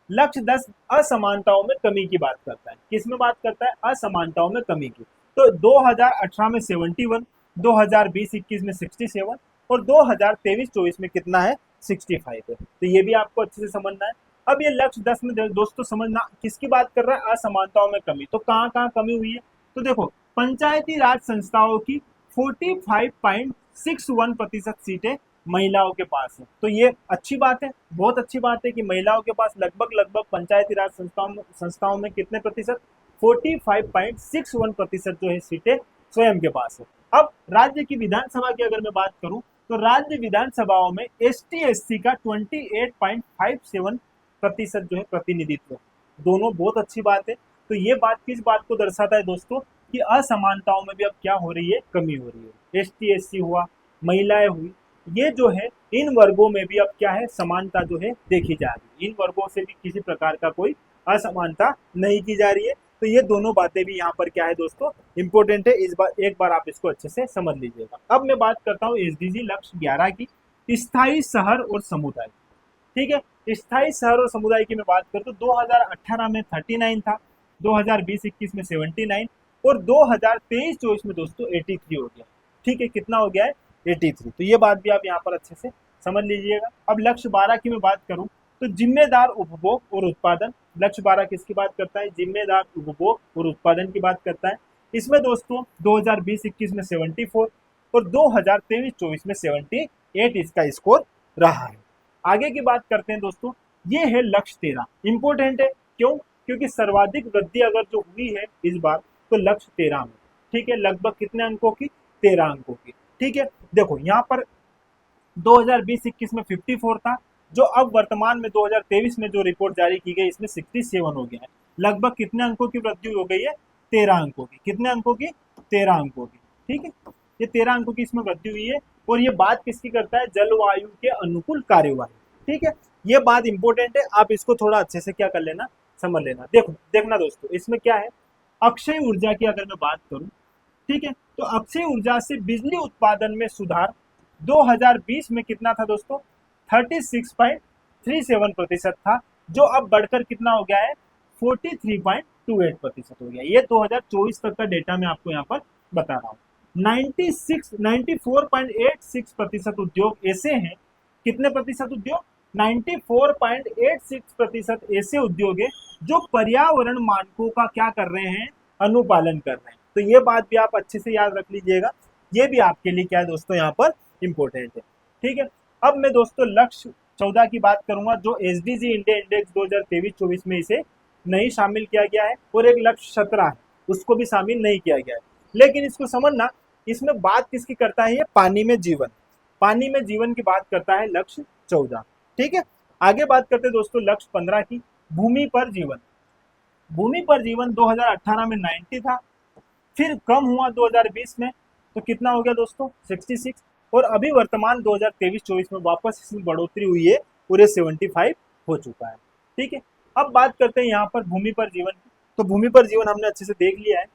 लक्ष्य 10 असमानताओं में कमी की बात करता है। किस में बात करता है, असमानताओं में कमी की। तो 2018 में 71, 2020-21 में 67 और 2023-24 में कितना है, 65 है। तो ये भी आपको अच्छे से समझना है। अब ये लक्ष्य 10 में दोस्तों समझना किसकी बात कर रहा है, असमानताओं में कमी। तो कहाँ कहाँ कमी हुई है, तो देखो पंचायती राज संस्थाओं की 45.61% सीटें महिलाओं के पास है। तो ये अच्छी बात है, बहुत अच्छी बात है कि महिलाओं के पास लगभग पंचायती राज संस्थाओं में कितने प्रतिशत, 45.61% जो है सीटें स्वयं के पास है। अब राज्य की विधानसभा की अगर मैं बात करूं तो राज्य विधानसभाओं में ST/SC का 28.57% जो है प्रतिनिधित्व, दोनों बहुत अच्छी बात है। तो ये बात किस बात को दर्शाता है दोस्तों, कि असमानताओं में भी अब क्या हो रही है, कमी हो रही है। ST/SC हुआ, महिलाएं हुई, ये जो है इन वर्गों में भी अब क्या है, समानता जो है देखी जा रही है। इन वर्गों से भी किसी प्रकार का कोई असमानता नहीं की जा रही है। तो ये दोनों बातें भी यहाँ पर क्या है दोस्तों, इंपॉर्टेंट है। इस बार एक बार आप इसको अच्छे से समझ लीजिएगा। अब मैं बात करता हूँ SDG लक्ष्य 11 की, स्थायी शहर और समुदाय। ठीक है, स्थायी शहर और समुदाय की मैं बात करूँ तो 2018 में 39 था, 2020-21 में 79 और 2023-24 में दोस्तों 83 हो गया। ठीक है, कितना हो गया है, 83। तो ये बात भी आप यहाँ पर अच्छे से समझ लीजिएगा। अब लक्ष्य 12 की मैं बात करूँ तो जिम्मेदार उपभोग और उत्पादन। लक्ष्य 12 किसकी बात करता है, जिम्मेदार उपभोग और उत्पादन की बात करता है। इसमें दोस्तों 2020-21 में 74 और 2023-24 में 78 इसका स्कोर रहा है। आगे की बात करते हैं दोस्तों, ये है लक्ष्य 13, इंपॉर्टेंट है। क्यों, क्योंकि सर्वाधिक वृद्धि अगर जो हुई है इस बार तो लक्ष्य 13 में। ठीक है, लगभग कितने अंकों की, 13 अंकों की। ठीक है, देखो यहाँ पर 2020-21 में 54 था, जो अब वर्तमान में 2023 में जो रिपोर्ट जारी की गई इसमें 67 हो गया है। लगभग कितने अंकों की वृद्धि हो गई है, 13 अंकों की। कितने अंकों की, 13 अंकों की। ठीक है, ये 13 अंकों की इसमें वृद्धि हुई है। और ये बात किसकी करता है, जलवायु के अनुकूल कार्यवाही। ठीक है, ये बात इंपॉर्टेंट है, आप इसको थोड़ा अच्छे से क्या कर लेना, समझ लेना। देखना दोस्तों, इसमें क्या है, अक्षय ऊर्जा की अगर मैं बात करूं, ठीक है, तो अक्षय ऊर्जा से बिजली उत्पादन में सुधार 2020 में कितना था दोस्तों, 36.37% था, जो अब बढ़कर कितना हो गया है, 43.28% हो गया। ये 2024 तक का डेटा मैं आपको यहाँ पर बता रहा हूँ। 94.86% उद्योग ऐसे हैं, कितने प्रतिशत उद्योग, 94.86% ऐसे उद्योग है जो पर्यावरण मानकों का क्या कर रहे हैं, अनुपालन कर रहे हैं। तो ये बात भी आप अच्छे से याद रख लीजिएगा, ये भी आपके लिए क्या है दोस्तों, यहाँ पर इंपॉर्टेंट है। ठीक है, अब मैं दोस्तों लक्ष्य 14 की बात करूंगा, जो SDG इंडिया इंडेक्स 2023-24 में इसे नहीं शामिल किया गया है, और एक लक्ष्य 17 है, उसको भी शामिल नहीं किया गया है। लेकिन इसको समझना, इसमें बात किसकी करता है, ये पानी में जीवन, पानी में जीवन की बात करता है लक्ष्य 14। ठीक है, आगे बात करते हैं दोस्तों लक्ष्य 15 की, भूमि पर जीवन। भूमि पर जीवन 2018 में 90 था, फिर कम हुआ 2020 में, तो कितना हो गया दोस्तों, 66, और अभी वर्तमान 2023-24 में वापस इसमें बढ़ोतरी हुई है, पूरे 75 हो चुका है। ठीक है, अब बात करते हैं यहाँ पर भूमि पर जीवन की। तो भूमि पर जीवन हमने अच्छे से देख लिया है।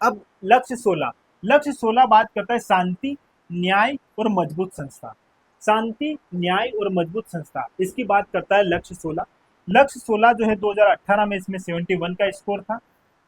अब लक्ष्य 16, लक्ष्य 16 बात करता है शांति, न्याय और मजबूत संस्था। शांति, न्याय और मजबूत संस्था, इसकी बात करता है लक्ष्य 16। लक्ष्य 16 जो है 2018 में इसमें 71 का स्कोर था।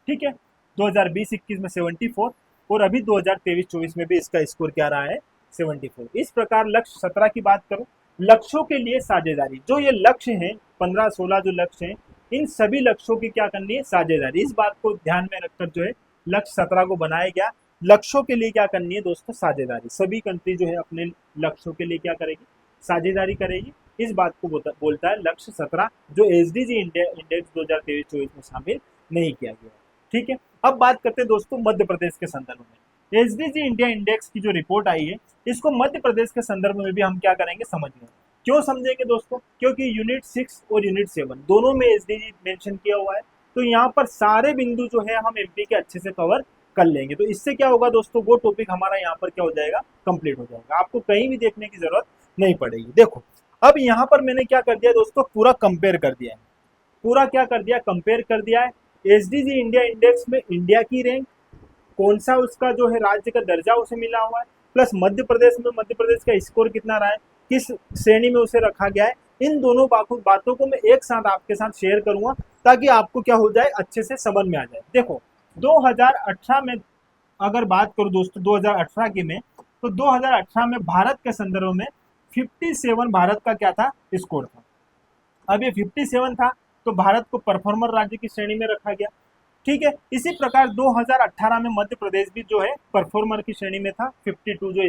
ठीक है, 2020-21 में 74 और अभी 2023-24 में भी इसका स्कोर क्या रहा है, 74। इस प्रकार लक्ष्य 17 की बात करूं, लक्ष्यों के लिए साझेदारी। जो ये लक्ष्य हैं, 15-16 जो लक्ष्य हैं, इन सभी लक्ष्यों की क्या करनी है, साझेदारी। इस बात को ध्यान में रखकर जो है लक्ष्य 17 को बनाया गया। लक्ष्यों के लिए क्या करनी है दोस्तों, साझेदारी। सभी कंट्री जो है अपने लक्ष्यों के लिए क्या करेगी, साझेदारी करेगी। इस बात को बोलता है लक्ष्य 17, जो SDG इंडिया इंडेक्स 2023-24 में शामिल नहीं किया गया। ठीक है, अब बात करते हैं दोस्तों मध्य प्रदेश के संदर्भ में। SDG इंडिया इंडेक्स की जो रिपोर्ट आई है, इसको मध्य प्रदेश के संदर्भ में भी हम क्या करेंगे, समझेंगे। क्यों समझेंगे दोस्तों, क्योंकि यूनिट 6 और यूनिट 7 दोनों में SDG मेंशन किया हुआ है। तो यहाँ पर सारे बिंदु जो है हम MP के अच्छे से कवर कर लेंगे। तो इससे क्या होगा दोस्तों, वो टॉपिक हमारा यहाँ पर क्या हो जाएगा, कंप्लीट हो जाएगा। आपको कहीं भी देखने की जरूरत नहीं पड़ेगी। देखो, अब यहाँ पर मैंने क्या कर दिया दोस्तों, पूरा कंपेयर कर दिया है, पूरा क्या कर दिया, कंपेयर कर दिया है। एसडीजी इंडिया इंडेक्स में इंडिया की रैंक, कौन सा उसका जो है राज्य का दर्जा उसे मिला हुआ है, प्लस मध्य प्रदेश में मध्य प्रदेश का स्कोर कितना रहा है, किस श्रेणी में उसे रखा गया है, इन दोनों बातों को मैं एक साथ आपके साथ शेयर करूंगा ताकि आपको क्या हो जाए, अच्छे से समझ में आ जाए। देखो 2018 में अगर बात करूं दोस्तों, 2018 की में, तो 2018 में भारत के संदर्भ में 57 भारत का क्या था, स्कोर था। अब ये 57 था तो भारत को परफॉर्मर राज्य की श्रेणी में रखा गया। ठीक है, इसी प्रकार 2018 में मध्य प्रदेश भी जो है परफॉर्मर की श्रेणी में था, 52 जो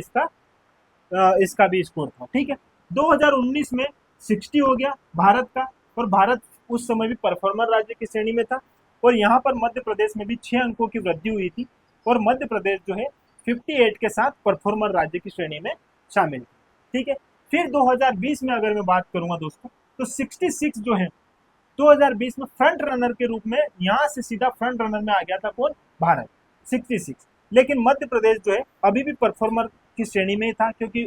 इसका भी स्कोर था। ठीक है, 2019 में 60 हो गया भारत का, और भारत उस समय भी परफॉर्मर राज्य की श्रेणी में था, और यहाँ पर मध्य प्रदेश में भी 6 अंकों की वृद्धि हुई थी, और मध्य प्रदेश जो है 58 के साथ परफॉर्मर राज्य की श्रेणी में शामिल थी। ठीक है, फिर 2020 में अगर मैं बात करूंगा दोस्तों, तो 66 जो है 2020 में फ्रंट रनर के रूप में यहां से सीधा फ्रंट रनर में आ गया था कौन, भारत, 66। लेकिन मध्य प्रदेश जो है अभी भी परफॉर्मर की श्रेणी में ही था, क्योंकि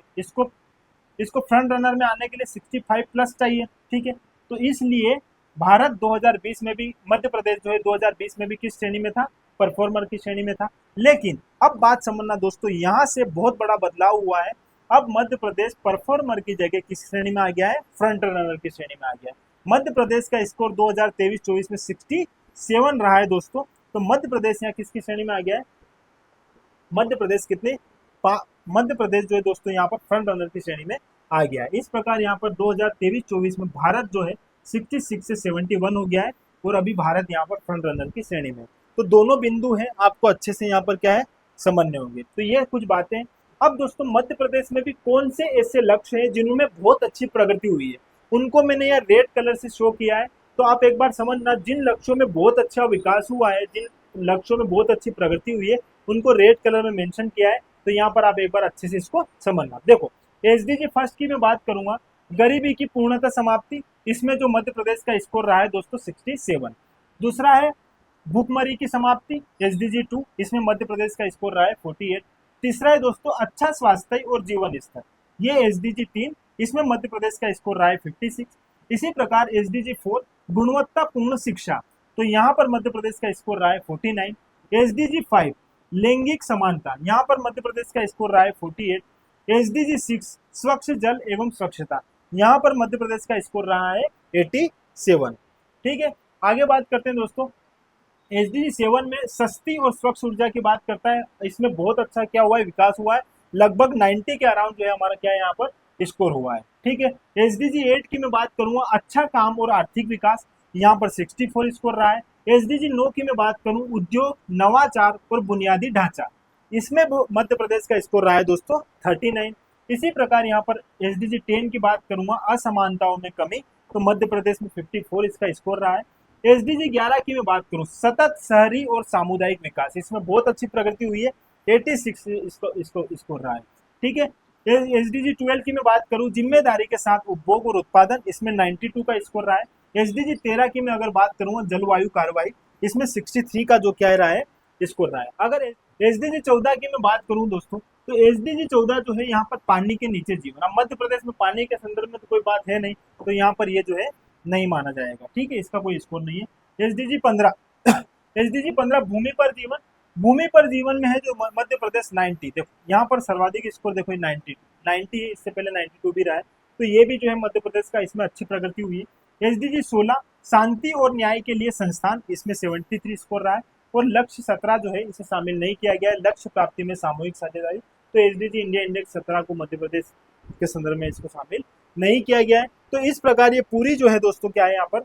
इसको फ्रंट रनर में आने के लिए 65 प्लस चाहिए। ठीक है, तो इसलिए भारत 2020 में भी, मध्य प्रदेश जो है 2020 में भी किस श्रेणी में था, परफॉर्मर की श्रेणी में था। लेकिन अब बात समझना दोस्तों, यहाँ से बहुत बड़ा बदलाव हुआ है। अब मध्य प्रदेश परफॉर्मर की जगह किस श्रेणी में आ गया है, फ्रंट रनर की श्रेणी में आ गया है। मध्य प्रदेश का स्कोर 2023-24 में 67 रहा है दोस्तों, तो मध्य प्रदेश यहाँ किसकी श्रेणी में आ गया है, मध्य प्रदेश मध्य प्रदेश जो है दोस्तों यहाँ पर फ्रंट रनर की श्रेणी में आ गया है। इस प्रकार यहाँ पर 2023-24 में भारत जो है 66 से 71 हो गया है, और अभी भारत यहाँ पर फ्रंट रनर की श्रेणी में। तो दोनों बिंदु हैं, आपको अच्छे से यहाँ पर क्या है समझने होंगे। तो ये कुछ बातें। अब दोस्तों मध्य प्रदेश में भी कौन से ऐसे लक्ष्य हैं जिनमें बहुत अच्छी प्रगति हुई है, उनको मैंने यहाँ रेड कलर से शो किया है। तो आप एक बार समझना, जिन लक्ष्यों में बहुत अच्छा विकास हुआ है, जिन लक्ष्यों में बहुत अच्छी प्रगति हुई है, उनको रेड कलर में मेंशन किया है। तो यहाँ पर आप एक बार अच्छे से इसको समझना। देखो एसडीजी फर्स्ट की मैं बात करूंगा, गरीबी की पूर्णतः समाप्ति, इसमें जो मध्य प्रदेश का स्कोर रहा है दोस्तों 67। दूसरा है भूखमरी की समाप्ति, एसडीजी 2, इसमें मध्य प्रदेश का स्कोर रहा है 48। तीसरा है दोस्तों अच्छा स्वास्थ्य और जीवन स्तर, ये एसडीजी 3, इसमें मध्य प्रदेश का स्कोर रहा है 56। इसी प्रकार एसडीजी 4 गुणवत्तापूर्ण शिक्षा, तो यहाँ पर मध्य प्रदेश का स्कोर रहा है 49। एसडीजी 5 लैंगिक समानता, यहाँ पर मध्य प्रदेश का स्कोर रहा है 48। एसडीजी 6 स्वच्छ जल एवं स्वच्छता, यहाँ पर मध्य प्रदेश का स्कोर रहा है 87। ठीक है, आगे बात करते हैं दोस्तों, एसडीजी 7 में सस्ती और स्वच्छ ऊर्जा की बात करता है। इसमें बहुत अच्छा क्या हुआ है, विकास हुआ है, लगभग 90 के अराउंड जो है हमारा क्या है यहाँ पर स्कोर हुआ है। ठीक है, एसडीजी 8 की मैं बात करूंगा, अच्छा काम और आर्थिक विकास, यहाँ पर 64 स्कोर रहा है। एसडीजी 9 की मैं बात करूं, उद्योग, नवाचार और बुनियादी ढांचा, इसमें मध्य प्रदेश का स्कोर रहा है दोस्तों 39। इसी प्रकार यहाँ पर एसडीजी 10 की बात करूंगा, असमानताओं में कमी, तो मध्य प्रदेश में 54 इसका स्कोर रहा है। एसडीजी 11 की मैं बात करूं, सतत शहरी और सामुदायिक विकास, इसमें बहुत अच्छी प्रगति हुई है, 86 इसको स्कोर रहा है। ठीक है, एसडीजी 12 की मैं बात करूं, जिम्मेदारी के साथ उपभोग और उत्पादन, इसमें 92 का स्कोर रहा है। एसडीजी 13 की मैं अगर बात करूंगा, जलवायु कार्रवाई, इसमें 63 का जो क्या रहा है स्कोर रहा है। अगर एसडीजी 14 की मैं बात करूं दोस्तों, तो एसडीजी 14 जो है यहाँ पर पानी के नीचे जीवन, अब मध्य प्रदेश में पानी के संदर्भ में तो कोई बात है नहीं, तो यहाँ पर ये जो है नहीं माना जाएगा। ठीक है, इसका कोई स्कोर नहीं है। एसडीजी 15 एसडीजी 15 भूमि पर जीवन, भूमि पर जीवन में है जो मध्य प्रदेश 90, देखो यहाँ पर सर्वाधिक स्कोर देखो 90 है, इससे पहले 92 भी रहा है, तो ये भी जो है मध्य प्रदेश का इसमें अच्छी प्रगति हुई है। एसडीजी 16 शांति और न्याय के लिए संस्थान, इसमें 73 स्कोर रहा है, और लक्ष्य 17 जो है इसे शामिल नहीं किया गया है, लक्ष्य प्राप्ति में सामूहिक साझेदारी, तो एसडीजी इंडिया इंडेक्स 17 को मध्य प्रदेश के संदर्भ में इसको शामिल नहीं किया गया है। तो इस प्रकार ये पूरी जो है दोस्तों क्या है यहाँ पर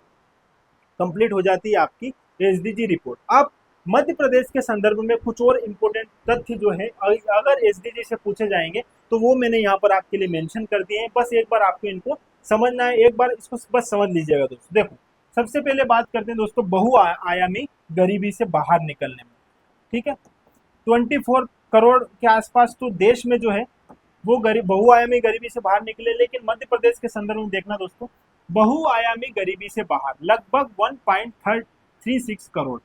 कंप्लीट हो जाती है आपकी एसडीजी रिपोर्ट। अब मध्य प्रदेश के संदर्भ में कुछ और इम्पोर्टेंट तथ्य जो है अगर एसडीजी से पूछे जाएंगे तो वो मैंने यहाँ पर आपके लिए मेंशन कर दिए हैं, बस एक बार आपको इनको समझना है, एक बार इसको बस समझ लीजिएगा दोस्तों। देखो सबसे पहले बात करते हैं दोस्तों बहुआयामी गरीबी से बाहर निकलने में। ठीक है, 24 करोड़ के आसपास तो देश में जो है वो बहुआयामी गरीबी से बाहर निकले, लेकिन मध्य प्रदेश के संदर्भ में देखना दोस्तों, बहुआयामी गरीबी से बाहर लगभग 1.36 करोड़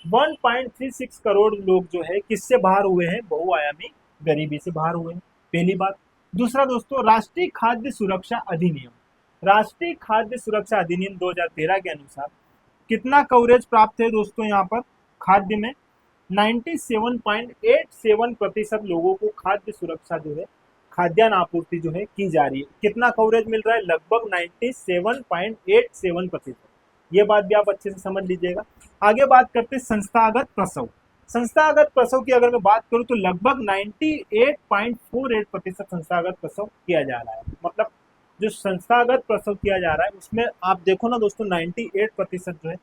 1.36 करोड़ लोग जो है किससे बाहर हुए हैं, बहुआयामी गरीबी से बाहर हुए हैं, पहली बात। दूसरा दोस्तों, राष्ट्रीय खाद्य सुरक्षा अधिनियम, राष्ट्रीय खाद्य सुरक्षा अधिनियम 2013 के अनुसार कितना कवरेज प्राप्त है दोस्तों यहाँ पर खाद्य में? 97.87% लोगों को खाद्य सुरक्षा जो है, खाद्यान्न आपूर्ति जो है की जा रही है। कितना कवरेज मिल रहा है? लगभग 97.87%। ये बात भी आप अच्छे से समझ लीजिएगा। आगे बात करते हैं संस्थागत प्रसव। संस्थागत प्रसव की अगर मैं बात करूं तो लगभग 98.48% संस्थागत प्रसव किया जा रहा है। मतलब जो संस्थागत प्रसव किया जा रहा है उसमें आप देखो ना दोस्तों 98% जो है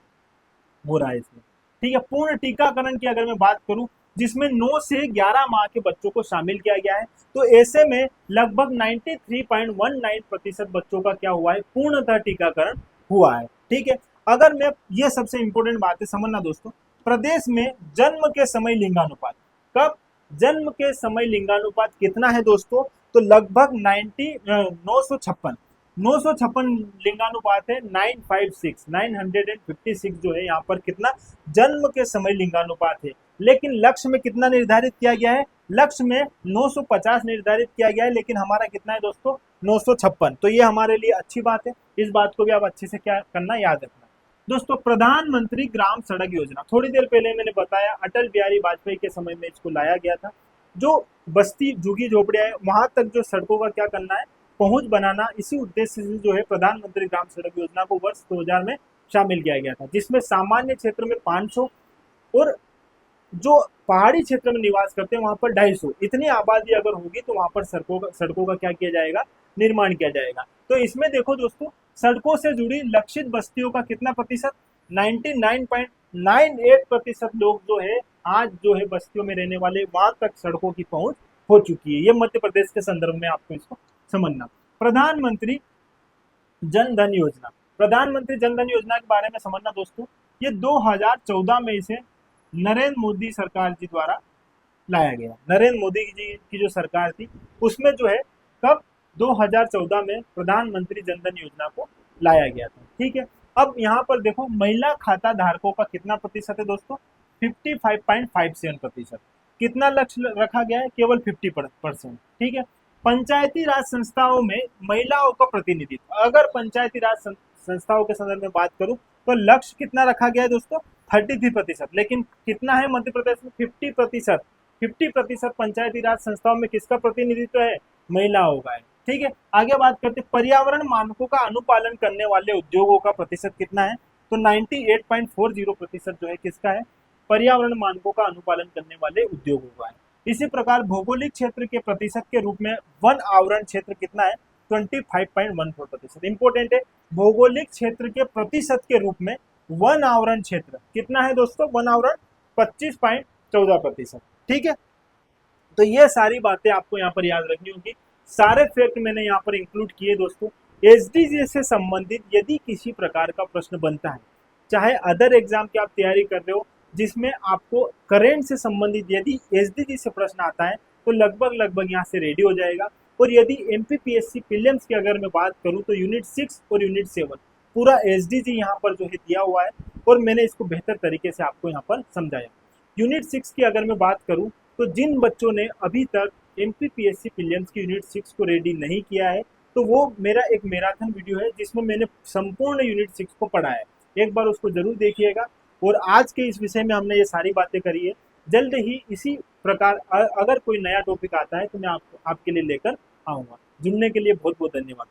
हो रहा है इसमें। ठीक है, पूर्ण टीकाकरण की अगर मैं बात करूं जिसमें 9 से 11 माह के बच्चों को शामिल किया गया है, तो ऐसे में लगभग 93.19% बच्चों का क्या हुआ है? पूर्णतः टीकाकरण हुआ है। ठीक है, अगर मैं ये सबसे इंपॉर्टेंट बात है समझना दोस्तों, प्रदेश में जन्म के समय लिंगानुपात, कब? जन्म के समय लिंगानुपात कितना है दोस्तों? तो लगभग 956 लिंगानुपात है। 956 जो है यहाँ पर कितना जन्म के समय लिंगानुपात है। लेकिन लक्ष्य में कितना निर्धारित किया गया है? लक्ष्य में 950 निर्धारित किया गया है, लेकिन हमारा कितना है दोस्तों? 956। तो ये हमारे लिए अच्छी बात है, इस बात को भी आप अच्छे से क्या करना, याद रखना। दोस्तों प्रधानमंत्री ग्राम सड़क योजना, थोड़ी देर पहले मैंने बताया अटल बिहारी वाजपेयी के समय में इसको लाया गया था। जो बस्ती झुग्गी झोपड़ियां है वहां तक जो सड़कों का क्या करना है, पहुंच बनाना, इसी उद्देश्य से जो है प्रधानमंत्री ग्राम सड़क योजना को वर्ष 2000 में शामिल किया गया था, जिसमें सामान्य क्षेत्र में 500 और जो पहाड़ी क्षेत्र में निवास करते हैं वहां पर 250। इतनी आबादी अगर होगी तो वहां पर सड़कों का क्या किया जाएगा? निर्माण किया जाएगा। तो इसमें देखो दोस्तों, सड़कों से जुड़ी लक्षित बस्तियों का कितना प्रतिशत? 99.98% लोग जो है आज जो है बस्तियों में रहने वाले, वहां तक सड़कों की पहुंच हो चुकी है। ये मध्य प्रदेश के संदर्भ में आपको इसको समझना। प्रधानमंत्री जन धन योजना, प्रधानमंत्री जन धन योजना के बारे में समझना दोस्तों, ये 2014 में इसे नरेंद्र मोदी सरकार जी द्वारा लाया गया। नरेंद्र मोदी जी की जो सरकार थी उसमें जो है कब? 2014 में प्रधानमंत्री जन धन योजना को लाया गया था। ठीक है, अब यहाँ पर देखो महिला खाता धारकों का कितना प्रतिशत है दोस्तों? 55.57%। कितना लक्ष्य रखा गया है? केवल 50%। ठीक है, पंचायती राज संस्थाओं में महिलाओं का प्रतिनिधित्व, अगर पंचायती राज संस्थाओं के संदर्भ में बात करूं तो लक्ष्य कितना रखा गया है दोस्तों? 33%। लेकिन कितना है मध्य प्रदेश में? 50%। 50% पंचायती राज संस्थाओं में किसका प्रतिनिधित्व है? महिलाओं का है। ठीक है, आगे बात करते हैं पर्यावरण मानकों का अनुपालन करने वाले उद्योगों का प्रतिशत कितना है? तो 98.40% जो है किसका है? पर्यावरण मानकों का अनुपालन करने वाले उद्योगों का है। इसी प्रकार भौगोलिक क्षेत्र के प्रतिशत के रूप में वन आवरण क्षेत्र कितना है? 25.14%। इंपोर्टेंट है, भौगोलिक क्षेत्र के प्रतिशत के रूप में वन आवरण क्षेत्र कितना है दोस्तों? वन आवरण 25.14%। ठीक है, तो ये सारी बातें आपको यहाँ पर याद रखनी होगी। सारे फैक्ट मैंने यहाँ पर इंक्लूड किए दोस्तों। एसडीजी से संबंधित यदि किसी प्रकार का प्रश्न बनता है, चाहे अदर एग्जाम की आप तैयारी कर रहे हो जिसमें आपको करेंट से संबंधित यदि एसडीजी से प्रश्न आता है तो लगभग यहाँ से रेडी हो जाएगा। और यदि एमपीपीएससी प्रीलिम्स की अगर मैं बात करूँ तो यूनिट 6 और यूनिट 7 पूरा एसडीजी यहाँ पर जो है दिया हुआ है और मैंने इसको बेहतर तरीके से आपको यहाँ पर समझाया। यूनिट 6 की अगर मैं बात करूँ तो जिन बच्चों ने अभी तक एमपीपीएससी प्रीलिम्स की यूनिट 6 को रेडी नहीं किया है तो वो मेरा एक मैराथन वीडियो है जिसमें मैंने संपूर्ण यूनिट 6 को पढ़ाया है, एक बार उसको जरूर देखिएगा। और आज के इस विषय में हमने ये सारी बातें करी है। जल्द ही इसी प्रकार अगर कोई नया टॉपिक आता है तो मैं आपके लिए लेकर आऊँगा। जुड़ने के लिए बहुत बहुत धन्यवाद।